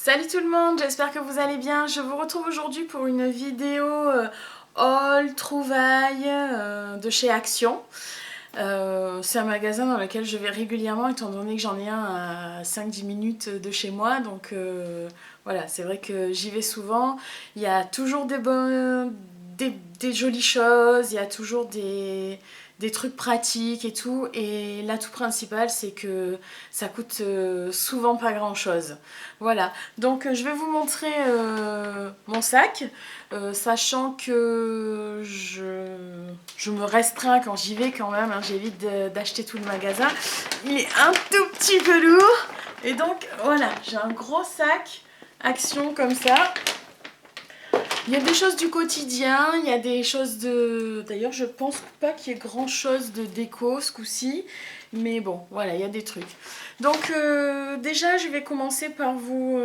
Salut tout le monde, j'espère que vous allez bien. Je vous retrouve aujourd'hui pour une vidéo haul, trouvailles de chez Action. C'est un magasin dans lequel je vais régulièrement étant donné que j'en ai un à 5-10 minutes de chez moi. Donc voilà, c'est vrai que j'y vais souvent. Il y a toujours des jolies choses, il y a toujours des trucs pratiques et tout. Et l'atout principal, c'est que ça coûte souvent pas grand chose. Voilà, donc je vais vous montrer mon sac, sachant que je me restreins quand j'y vais quand même, hein, j'évite d'acheter tout le magasin. Il est un tout petit peu lourd, et donc voilà, j'ai un gros sac Action comme ça. Il y a des choses du quotidien, il y a des choses de... D'ailleurs, je pense pas qu'il y ait grand chose de déco ce coup-ci. Mais bon, voilà, il y a des trucs. Donc déjà, je vais commencer par vous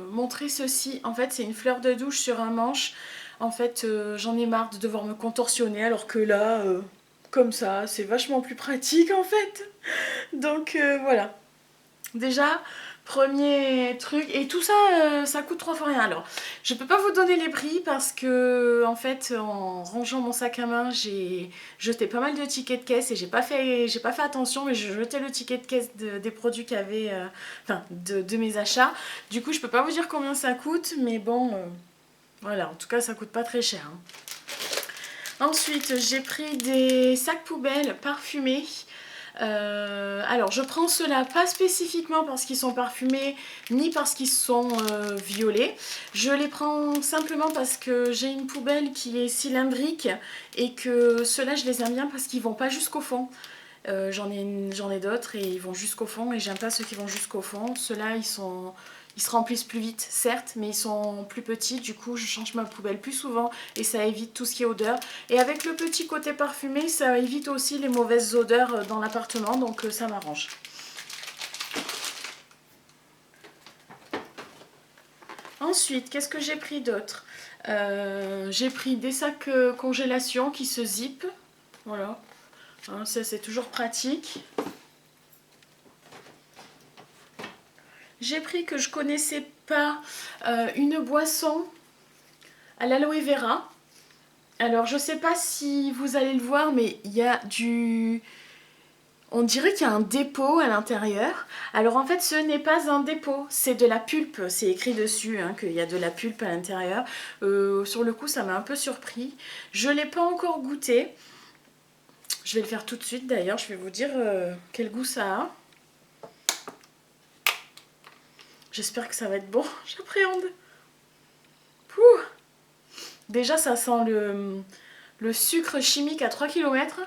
montrer ceci. En fait, c'est une fleur de douche sur un manche. En fait, j'en ai marre de devoir me contorsionner alors que là, comme ça, c'est vachement plus pratique en fait. Donc voilà. Déjà, premier truc, et tout ça, ça coûte 3 fois rien. Alors, je peux pas vous donner les prix parce que, en fait, en rangeant mon sac à main, j'ai jeté pas mal de tickets de caisse et j'ai pas fait attention, mais j'ai jeté le ticket de caisse des produits qu'il y avait, enfin, de mes achats. Du coup, je peux pas vous dire combien ça coûte, mais bon, voilà, en tout cas, ça coûte pas très cher, hein. Ensuite, j'ai pris des sacs poubelles parfumés. Alors je prends ceux-là pas spécifiquement parce qu'ils sont parfumés ni parce qu'ils sont violets. Je les prends simplement parce que j'ai une poubelle qui est cylindrique et que ceux-là je les aime bien parce qu'ils vont pas jusqu'au fond. J'en ai d'autres et ils vont jusqu'au fond et j'aime pas ceux qui vont jusqu'au fond. Ceux-là ils se remplissent plus vite, certes, mais ils sont plus petits. Du coup, je change ma poubelle plus souvent et ça évite tout ce qui est odeur. Et avec le petit côté parfumé, ça évite aussi les mauvaises odeurs dans l'appartement, donc ça m'arrange. Ensuite, qu'est-ce que j'ai pris d'autre? J'ai pris des sacs congélation qui se zippent. Voilà, hein, ça c'est toujours pratique. J'ai pris que je connaissais pas une boisson à l'aloe vera. Alors je sais pas si vous allez le voir, mais il y a du... On dirait qu'il y a un dépôt à l'intérieur. Alors en fait ce n'est pas un dépôt, c'est de la pulpe. C'est écrit dessus hein, qu'il y a de la pulpe à l'intérieur. Sur le coup ça m'a un peu surpris. Je ne l'ai pas encore goûté. Je vais le faire tout de suite d'ailleurs. Je vais vous dire quel goût ça a. J'espère que ça va être bon. J'appréhende. Pouh. Déjà ça sent le sucre chimique à 3 km.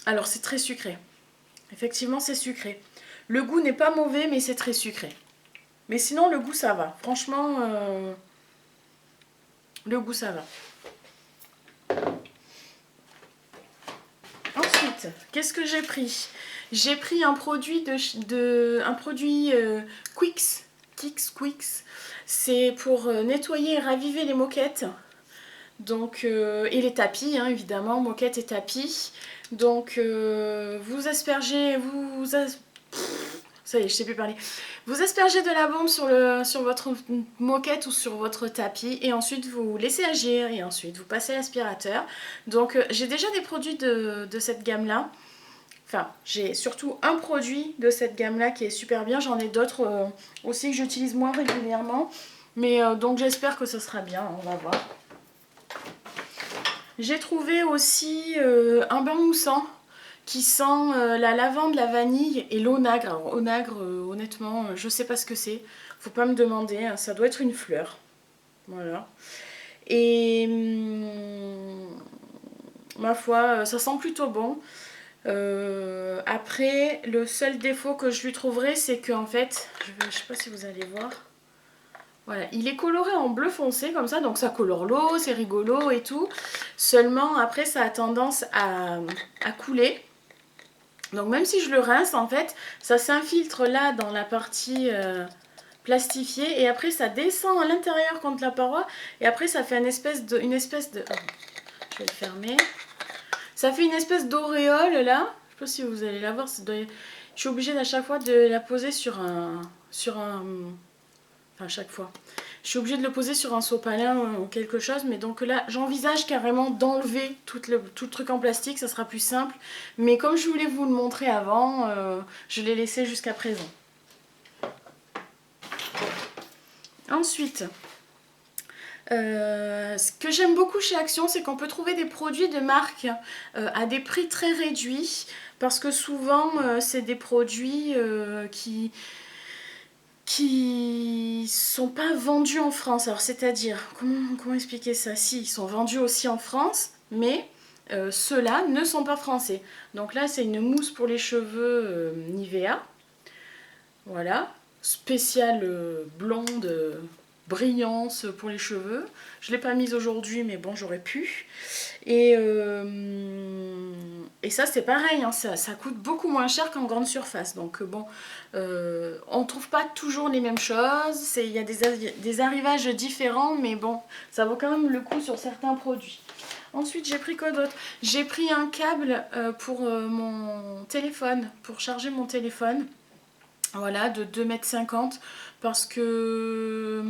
Alors c'est très sucré. Effectivement c'est sucré. Le goût n'est pas mauvais mais c'est très sucré. Mais sinon le goût ça va. Franchement le goût ça va. Ensuite, qu'est-ce que j'ai pris? J'ai pris un produit Quix. C'est pour nettoyer et raviver les moquettes. Donc, et les tapis, hein, évidemment, moquettes et tapis. Donc, vous aspergez, ça y est, je sais plus parler. Vous aspergez de la bombe sur votre moquette ou sur votre tapis et ensuite vous laissez agir et ensuite vous passez l'aspirateur. Donc j'ai déjà des produits de cette gamme-là. Enfin, j'ai surtout un produit de cette gamme-là qui est super bien. J'en ai d'autres aussi que j'utilise moins régulièrement. Mais donc j'espère que ce sera bien, on va voir. J'ai trouvé aussi un bain moussant qui sent la lavande, la vanille et l'onagre. Alors onagre, honnêtement, je sais pas ce que c'est. Faut pas me demander, hein, ça doit être une fleur. Voilà. Et ma foi, ça sent plutôt bon. Après, le seul défaut que je lui trouverai, c'est qu'en fait, je sais pas si vous allez voir. Voilà, il est coloré en bleu foncé comme ça, donc ça colore l'eau, c'est rigolo et tout. Seulement, après, ça a tendance à couler. Donc même si je le rince, en fait, ça s'infiltre là dans la partie plastifiée et après ça descend à l'intérieur contre la paroi et après ça fait une espèce de... Oh, je vais le fermer. Ça fait une espèce d'auréole là. Je sais pas si vous allez la voir. Je suis obligée à chaque fois de la poser sur un... Enfin, à chaque fois. Je suis obligée de le poser sur un sopalin ou quelque chose. Mais donc là, j'envisage carrément d'enlever tout le truc en plastique. Ça sera plus simple. Mais comme je voulais vous le montrer avant, je l'ai laissé jusqu'à présent. Ensuite... ce que j'aime beaucoup chez Action, c'est qu'on peut trouver des produits de marque à des prix très réduits, parce que souvent c'est des produits qui sont pas vendus en France. Alors c'est-à-dire, comment expliquer ça? Si, ils sont vendus aussi en France, mais ceux-là ne sont pas français. Donc là, c'est une mousse pour les cheveux Nivea, voilà, spéciale blonde. Brillance pour les cheveux. Je ne l'ai pas mise aujourd'hui, mais bon, j'aurais pu. Et ça, c'est pareil, hein, ça coûte beaucoup moins cher qu'en grande surface. Donc bon, on ne trouve pas toujours les mêmes choses. Il y a des arrivages différents, mais bon, ça vaut quand même le coup sur certains produits. Ensuite, j'ai pris quoi d'autre? J'ai pris un câble pour mon téléphone, pour charger mon téléphone. Voilà, de 2,50 m parce que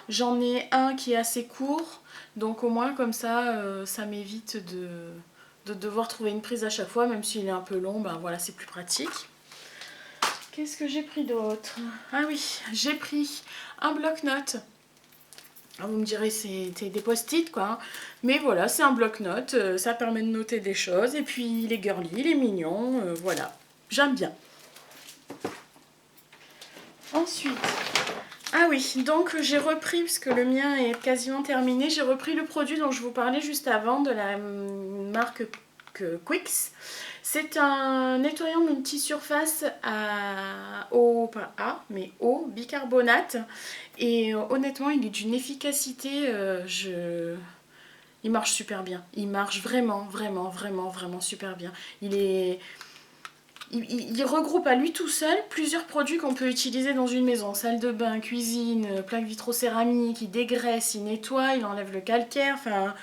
j'en ai un qui est assez court, donc au moins comme ça, ça m'évite de devoir trouver une prise à chaque fois, même s'il est un peu long, ben voilà, c'est plus pratique. Qu'est-ce que j'ai pris d'autre? Ah oui, j'ai pris un bloc-notes. Vous me direz, c'est des post-it quoi, hein. Mais voilà, c'est un bloc-notes, ça permet de noter des choses, et puis il est girly, il est mignon, voilà, j'aime bien. Ensuite, ah oui, donc j'ai repris, parce que le mien est quasiment terminé, j'ai repris le produit dont je vous parlais juste avant, de la marque Quix. C'est un nettoyant multisurface au bicarbonate. Et honnêtement, il est d'une efficacité, il marche super bien. Il marche vraiment super bien. Il regroupe à lui tout seul plusieurs produits qu'on peut utiliser dans une maison. Salle de bain, cuisine, plaque vitrocéramique, il dégraisse, il nettoie, il enlève le calcaire, enfin,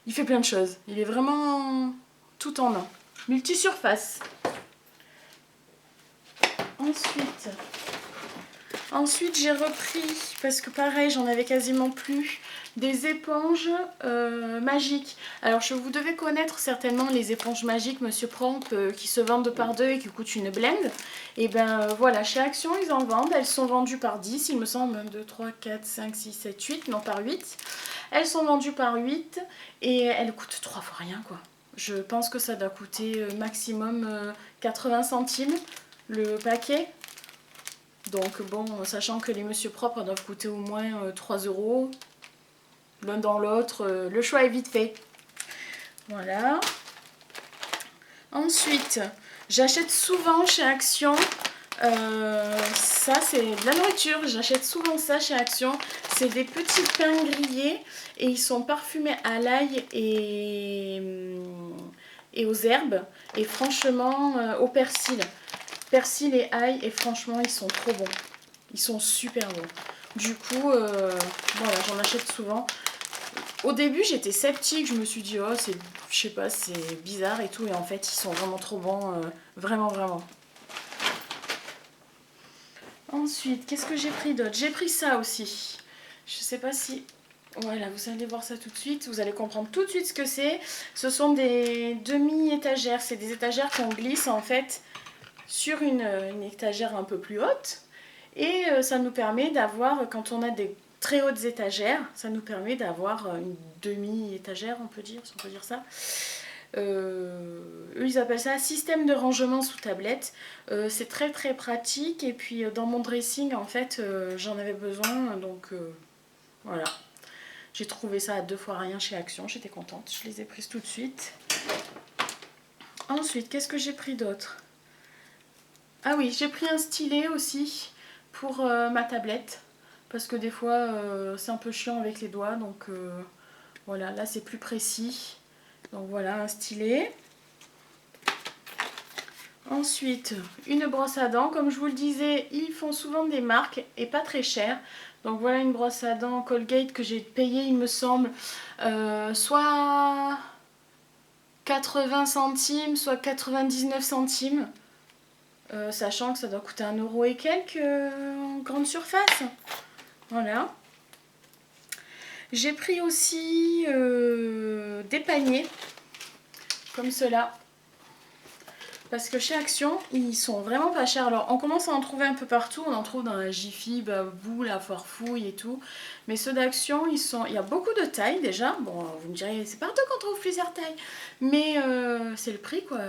il fait plein de choses. Il est vraiment tout en un. Multisurface. Ensuite j'ai repris, parce que pareil, j'en avais quasiment plus, des éponges magiques. Alors vous devez connaître certainement les éponges magiques Monsieur Prompt qui se vendent par deux et qui coûtent une blende. Et ben voilà, chez Action ils en vendent, elles sont vendues par 10, il me semble, 1, 2, 3, 4, 5, 6, 7, 8, non par 8. Elles sont vendues par 8 et elles coûtent 3 fois rien quoi. Je pense que ça doit coûter maximum 80 centimes le paquet. Donc bon, sachant que les Monsieur Propre doivent coûter au moins 3 €, l'un dans l'autre, le choix est vite fait. Voilà. Ensuite, j'achète souvent chez Action, ça c'est de la nourriture, j'achète souvent ça chez Action. C'est des petits pains grillés et ils sont parfumés à l'ail et aux herbes et franchement au persil. Persil et ail, et franchement ils sont trop bons, ils sont super bons. Du coup voilà, j'en achète souvent. Au début j'étais sceptique, je me suis dit oh c'est, je sais pas, c'est bizarre et tout, et en fait ils sont vraiment trop bons, vraiment. Ensuite, qu'est-ce que j'ai pris d'autre? J'ai pris ça aussi, je sais pas si... Voilà, vous allez voir ça tout de suite, vous allez comprendre tout de suite ce que c'est. Ce sont des demi-étagères, c'est des étagères qu'on glisse en fait sur une étagère un peu plus haute, et ça nous permet d'avoir, quand on a des très hautes étagères, ça nous permet d'avoir une demi-étagère, on peut dire, si on peut dire ça. Eux ils appellent ça système de rangement sous tablette. C'est très pratique, et puis dans mon dressing en fait j'en avais besoin, donc voilà. J'ai trouvé ça à 2 fois rien chez Action, j'étais contente, je les ai prises tout de suite. Ensuite, qu'est-ce que j'ai pris d'autre? Ah oui, j'ai pris un stylet aussi pour ma tablette, parce que des fois c'est un peu chiant avec les doigts, donc voilà, là c'est plus précis. Donc voilà, un stylet. Ensuite, une brosse à dents. Comme je vous le disais, ils font souvent des marques et pas très chères. Donc voilà une brosse à dents Colgate que j'ai payée, il me semble, soit 80 centimes, soit 99 centimes. Sachant que ça doit coûter 1 euro et quelques en grande surface. Voilà. J'ai pris aussi des paniers, comme cela. Parce que chez Action, ils sont vraiment pas chers. Alors, on commence à en trouver un peu partout. On en trouve dans la Jiffy, Babou, la Farfouille et tout. Mais ceux d'Action, il y a beaucoup de tailles déjà. Bon, vous me direz, c'est partout qu'on trouve plusieurs tailles. Mais c'est le prix, quoi.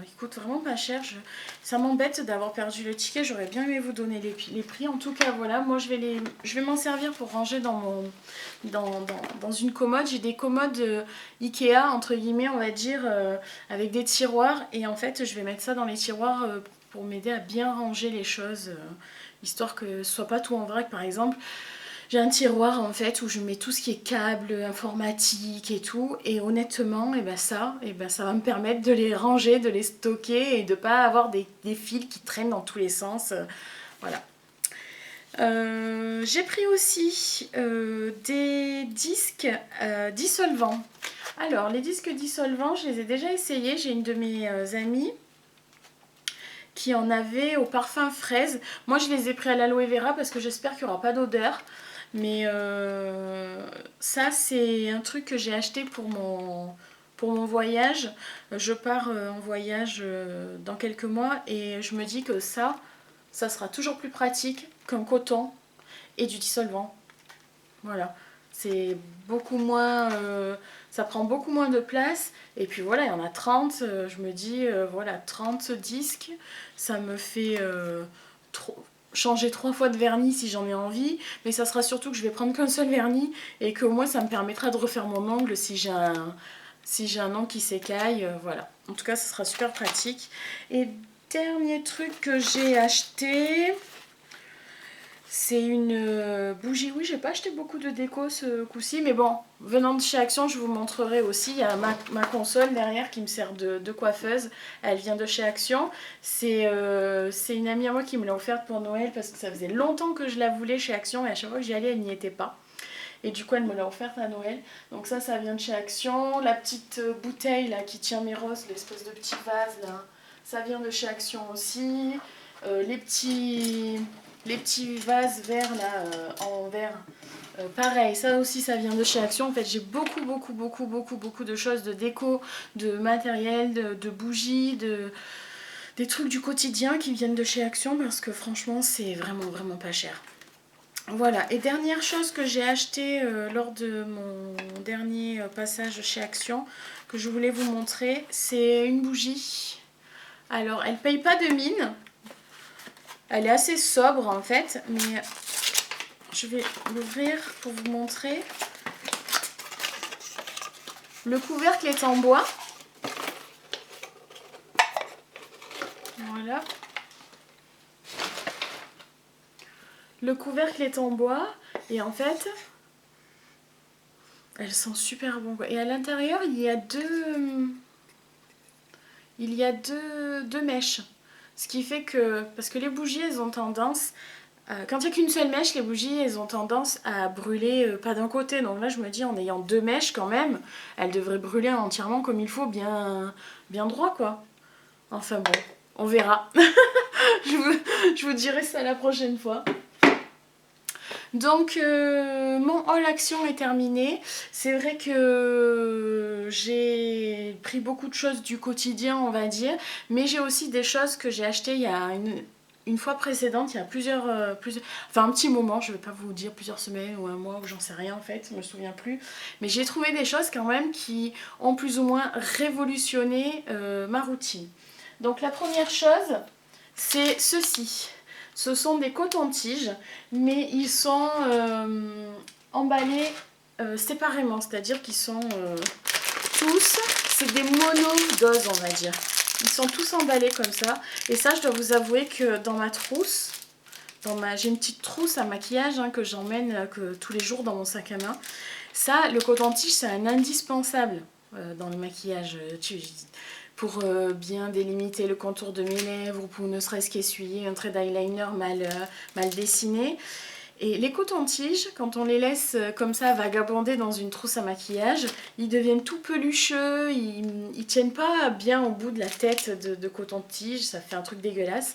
Ils coûtent vraiment pas cher. Ça m'embête d'avoir perdu le ticket. J'aurais bien aimé vous donner les prix. En tout cas, voilà. Moi, je vais m'en servir pour ranger dans une commode. J'ai des commodes Ikea, entre guillemets, on va dire, avec des tiroirs. Et en fait, je vais mettre ça dans les tiroirs pour m'aider à bien ranger les choses, histoire que ce soit pas tout en vrac. Par exemple, j'ai un tiroir en fait où je mets tout ce qui est câble informatique et tout, et honnêtement, ça va me permettre de les ranger, de les stocker et de pas avoir des fils qui traînent dans tous les sens. Voilà. J'ai pris aussi des disques dissolvants. Alors, les disques dissolvants, je les ai déjà essayés. J'ai une de mes amies qui en avait au parfum fraise. Moi, je les ai pris à l'aloe vera parce que j'espère qu'il n'y aura pas d'odeur. Mais ça, c'est un truc que j'ai acheté pour mon voyage. Je pars en voyage dans quelques mois et je me dis que ça sera toujours plus pratique qu'un coton et du dissolvant. Voilà, c'est beaucoup moins, ça prend beaucoup moins de place. Et puis voilà, il y en a 30, je me dis, voilà, 30 disques, ça me fait changer 3 fois de vernis si j'en ai envie. Mais ça sera surtout que je vais prendre qu'un seul vernis et qu'au moins ça me permettra de refaire mon ongle si j'ai un ongle qui s'écaille. Voilà, en tout cas, ça sera super pratique. Et dernier truc que j'ai acheté... c'est une bougie. Oui, j'ai pas acheté beaucoup de déco ce coup-ci, mais bon, venant de chez Action, je vous montrerai aussi. Il y a ma console derrière qui me sert de coiffeuse. Elle vient de chez Action. C'est une amie à moi qui me l'a offerte pour Noël parce que ça faisait longtemps que je la voulais chez Action et à chaque fois que j'y allais, elle n'y était pas. Et du coup, elle me l'a offerte à Noël. Donc ça vient de chez Action. La petite bouteille là qui tient mes roses, l'espèce de petit vase là, ça vient de chez Action aussi. Les petits vases verts là, en verre, pareil, ça aussi ça vient de chez Action. En fait, j'ai beaucoup de choses, de déco, de matériel, de bougies, des trucs du quotidien qui viennent de chez Action parce que franchement c'est vraiment pas cher. Voilà, et dernière chose que j'ai acheté lors de mon dernier passage chez Action, que je voulais vous montrer, c'est une bougie. Alors, elle paye pas de mine. Elle est assez sobre en fait, mais je vais l'ouvrir pour vous montrer. Le couvercle est en bois. Voilà. Le couvercle est en bois et en fait, elles sont super bon. Et à l'intérieur, il y a deux mèches. Ce qui fait que, parce que les bougies, elles ont tendance, quand il n'y a qu'une seule mèche, les bougies, elles ont tendance à brûler pas d'un côté. Donc là, je me dis, en ayant deux mèches quand même, elles devraient brûler entièrement comme il faut, bien droit, quoi. Enfin bon, on verra. je vous dirai ça la prochaine fois. Donc mon haul Action est terminé. C'est vrai que j'ai pris beaucoup de choses du quotidien, on va dire, mais j'ai aussi des choses que j'ai achetées il y a une fois précédente, il y a plusieurs, enfin un petit moment, je ne vais pas vous dire plusieurs semaines ou un mois ou j'en sais rien en fait, je ne me souviens plus. Mais j'ai trouvé des choses quand même qui ont plus ou moins révolutionné ma routine. Donc la première chose, c'est ceci. Ce sont des cotons-tiges, mais ils sont emballés séparément, c'est-à-dire qu'ils sont tous, c'est des monodoses on va dire. Ils sont tous emballés comme ça. Et ça, je dois vous avouer que dans ma trousse, j'ai une petite trousse à maquillage que j'emmène tous les jours dans mon sac à main. Ça, le coton-tige, c'est un indispensable dans le maquillage. Pour bien délimiter le contour de mes lèvres ou pour ne serait-ce qu'essuyer un trait d'eyeliner mal dessiné. Et les cotons-tiges, quand on les laisse comme ça vagabonder dans une trousse à maquillage, ils deviennent tout pelucheux, ils tiennent pas bien au bout de la tête de coton-tige, ça fait un truc dégueulasse.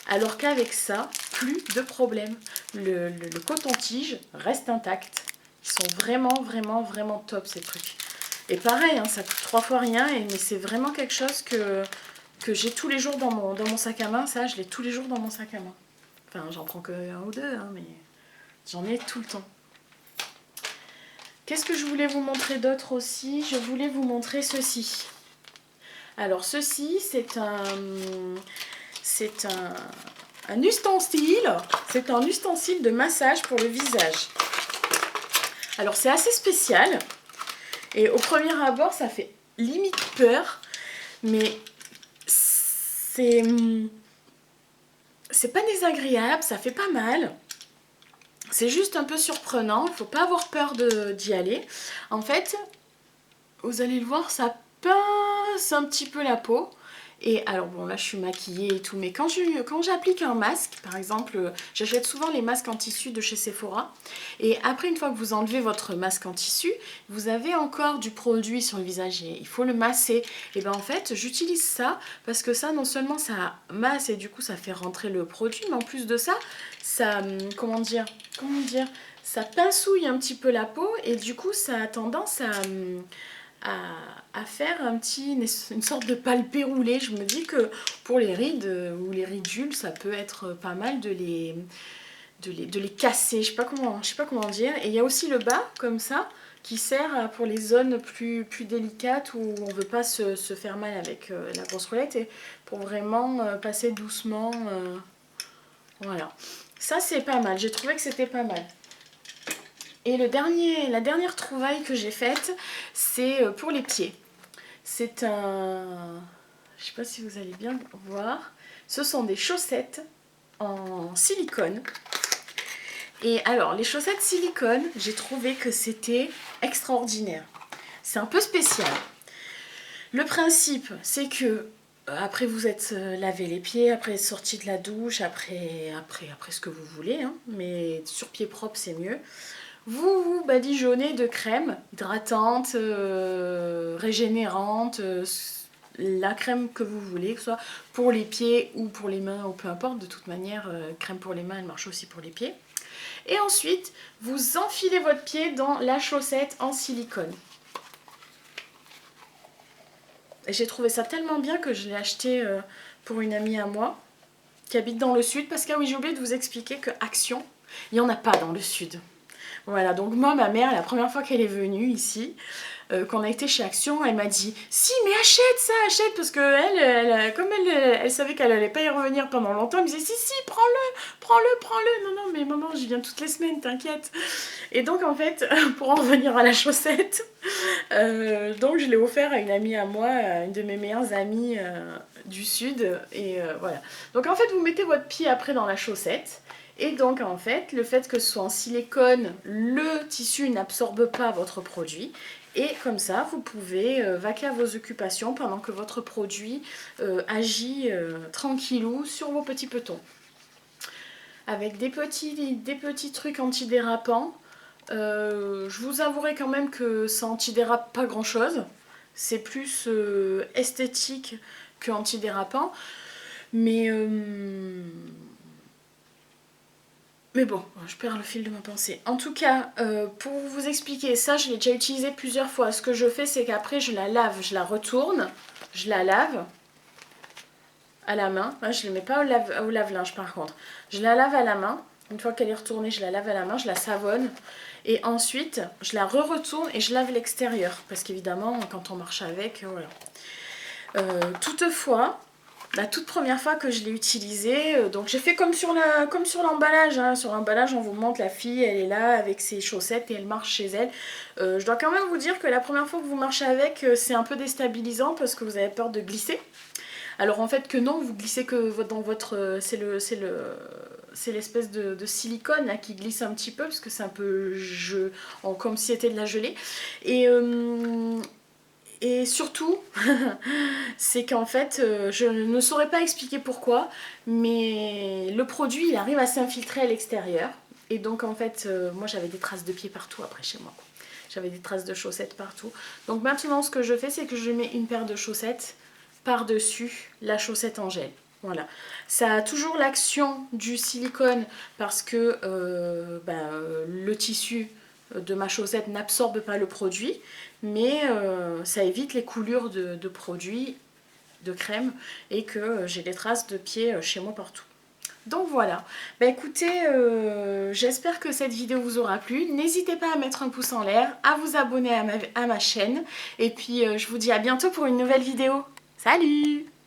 Alors qu'avec ça, plus de problème. Le coton-tige reste intact. Ils sont vraiment top ces trucs. Et pareil, hein, ça coûte 3 fois rien, mais c'est vraiment quelque chose que j'ai tous les jours dans mon sac à main. Ça, je l'ai tous les jours dans mon sac à main. Enfin, j'en prends que un ou deux, hein, mais j'en ai tout le temps. Qu'est-ce que je voulais vous montrer d'autre aussi? Je voulais vous montrer ceci. Alors ceci, c'est un ustensile. C'est un ustensile de massage pour le visage. Alors c'est assez spécial. Et au premier abord, ça fait limite peur. Mais c'est pas désagréable, ça fait pas mal. C'est juste un peu surprenant, il ne faut pas avoir peur d'y aller. En fait, vous allez le voir, ça pince un petit peu la peau. Et alors bon, là je suis maquillée et tout, mais quand j'applique un masque, par exemple, j'achète souvent les masques en tissu de chez Sephora. Et après, une fois que vous enlevez votre masque en tissu, vous avez encore du produit sur le visage et il faut le masser. Et bien en fait, j'utilise ça parce que ça, non seulement ça masse et du coup ça fait rentrer le produit, mais en plus de ça, ça, comment dire, ça pincouille un petit peu la peau et du coup ça a tendance à faire une sorte de palpé roulé. Je me dis que pour les rides ou les ridules, ça peut être pas mal de les casser. Je sais pas comment dire. Et il y a aussi le bas, comme ça, qui sert pour les zones plus délicates où on veut pas se faire mal avec la grosse roulette et pour vraiment passer doucement. Voilà. Ça, c'est pas mal. J'ai trouvé que c'était pas mal. Et la dernière trouvaille que j'ai faite, c'est pour les pieds. C'est un... Je sais pas si vous allez bien voir. Ce sont des chaussettes en silicone. Et alors, les chaussettes silicone, j'ai trouvé que c'était extraordinaire. C'est un peu spécial. Le principe, c'est que après vous êtes lavé les pieds, après être sorti de la douche, après ce que vous voulez, hein, mais sur pied propre c'est mieux. Vous badigeonnez de crème hydratante, régénérante, la crème que vous voulez, que ce soit pour les pieds ou pour les mains ou peu importe. De toute manière, crème pour les mains, elle marche aussi pour les pieds. Et ensuite, vous enfilez votre pied dans la chaussette en silicone. J'ai trouvé ça tellement bien que je l'ai acheté pour une amie à moi qui habite dans le sud. Parce que oui, j'ai oublié de vous expliquer que Action, il n'y en a pas dans le sud. Voilà, donc moi, ma mère, la première fois qu'elle est venue ici, quand on a été chez Action, elle m'a dit « Si, mais achète ça, achète !» Parce que comme elle savait qu'elle allait pas y revenir pendant longtemps, elle me disait « Si, prends-le !» Non, mais maman, j'y viens toutes les semaines, t'inquiète. Et donc, en fait, pour en revenir à la chaussette, donc je l'ai offert à une amie à moi, une de mes meilleures amies du sud. Et voilà. Donc, en fait, vous mettez votre pied après dans la chaussette. Et donc en fait, le fait que ce soit en silicone, le tissu n'absorbe pas votre produit. Et comme ça, vous pouvez vaquer à vos occupations pendant que votre produit agit tranquillou sur vos petits petons. Avec des petits trucs antidérapants. Je vous avouerai quand même que ça antidérape pas grand chose. C'est plus esthétique que antidérapant. Mais bon, je perds le fil de ma pensée. En tout cas, pour vous expliquer, ça je l'ai déjà utilisé plusieurs fois. Ce que je fais, c'est qu'après je la lave, je la retourne, je la lave à la main. Je ne la mets pas au lave-linge par contre. Je la lave à la main. Une fois qu'elle est retournée, je la lave à la main, je la savonne. Et ensuite, je la re-retourne et je lave l'extérieur. Parce qu'évidemment, quand on marche avec, voilà. Toutefois, la toute première fois que je l'ai utilisée, donc j'ai fait comme sur l'emballage. Hein. Sur l'emballage, on vous montre la fille, elle est là avec ses chaussettes et elle marche chez elle. Je dois quand même vous dire que la première fois que vous marchez avec, c'est un peu déstabilisant parce que vous avez peur de glisser. Alors en fait que non, vous glissez que dans votre... c'est l'espèce de silicone là, qui glisse un petit peu parce que c'est un peu comme si c'était de la gelée. Et surtout, c'est qu'en fait, je ne saurais pas expliquer pourquoi, mais le produit, il arrive à s'infiltrer à l'extérieur. Et donc en fait, moi j'avais des traces de pieds partout après chez moi. J'avais des traces de chaussettes partout. Donc maintenant ce que je fais, c'est que je mets une paire de chaussettes par-dessus la chaussette en gel. Voilà. Ça a toujours l'action du silicone parce que le tissu de ma chaussette n'absorbe pas le produit, mais ça évite les coulures de produits, de crème, et que j'ai des traces de pieds chez moi partout. Donc voilà, bah écoutez, j'espère que cette vidéo vous aura plu. N'hésitez pas à mettre un pouce en l'air, à vous abonner à ma chaîne. Et puis je vous dis à bientôt pour une nouvelle vidéo. Salut!